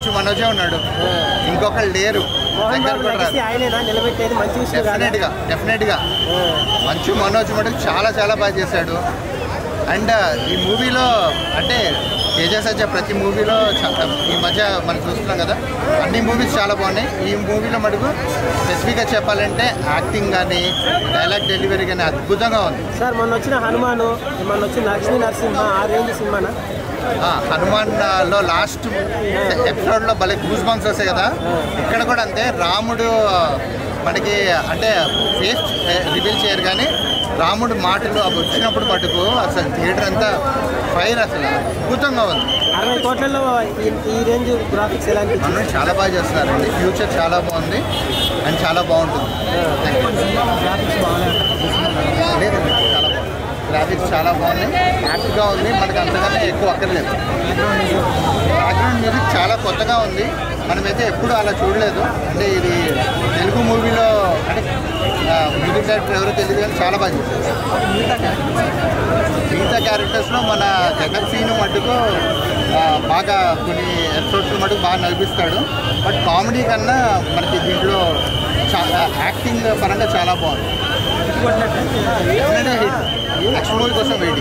మంచు మనోజే ఉన్నాడు, ఇంకొకళ్ళు లేరు. డెఫినెట్గా మంచు మనోజ్ మటుకు చాలా చాలా బాగా చేశాడు. అండ్ ఈ మూవీలో అంటే తేజ ప్రతి మూవీలో ఈ మధ్య మనం చూస్తున్నాం కదా, అన్ని మూవీస్ చాలా బాగున్నాయి. ఈ మూవీలో మటుకు స్పెసిఫిక్గా చెప్పాలంటే యాక్టింగ్ కానీ డైలాగ్ డెలివరీ కానీ అద్భుతంగా ఉంది సార్. మొన్న వచ్చిన హనుమాను, మొన్న వచ్చిన లక్ష్మీ నరసింహ, ఆ రేంజ్ సినిమానా? హనుమాన్లో లాస్ట్ ఎపిసోడ్లో భలే గూస్ బంప్స్ వస్తాయి కదా, ఇక్కడ కూడా అంతే. రాముడు మనకి అంటే ఫేస్ రివీల్ చేయరు కానీ రాముడు మాటలు అవి వచ్చినప్పుడు మటుకు అసలు థియేటర్ అంతా ఫైర్, అసలు అద్భుతంగా ఉంది. 60 కోట్లలో ఈ రేంజ్ గ్రాఫిక్స్ ఎలా అనిపించింది? చాలా బాగా చేస్తున్నారండి, ఫ్యూచర్ చాలా బాగుంది అండ్ చాలా బాగుంటుంది. లేదండి చాలా బాగుంది, గ్రాఫిక్స్ చాలా బాగుంది, హ్యాపీగా ఉంది. మనకు అంతగానే ఎక్కువ అక్కర్లేదు. బ్యాక్గ్రౌండ్ మ్యూజిక్ చాలా కొత్తగా ఉంది, మనమైతే ఎప్పుడు అలా చూడలేదు. అంటే ఇది తెలుగు మూవీలో అంటే మ్యూజిక్ డైరెక్టర్ ఎవరో తెలియదు కానీ చాలా బాగా చేశారు. మిగతా క్యారెక్టర్స్లో మన జగత్ సీను మటుకు బాగా కొన్ని ఎపిసోడ్స్ మటుకు బాగా నడిపిస్తాడు. బట్ కామెడీ కన్నా మనకి దీంట్లో యాక్టింగ్ పరంగా చాలా బాగుంది. నెక్స్ట్ మూవీ కోసం వెయిటింగ్.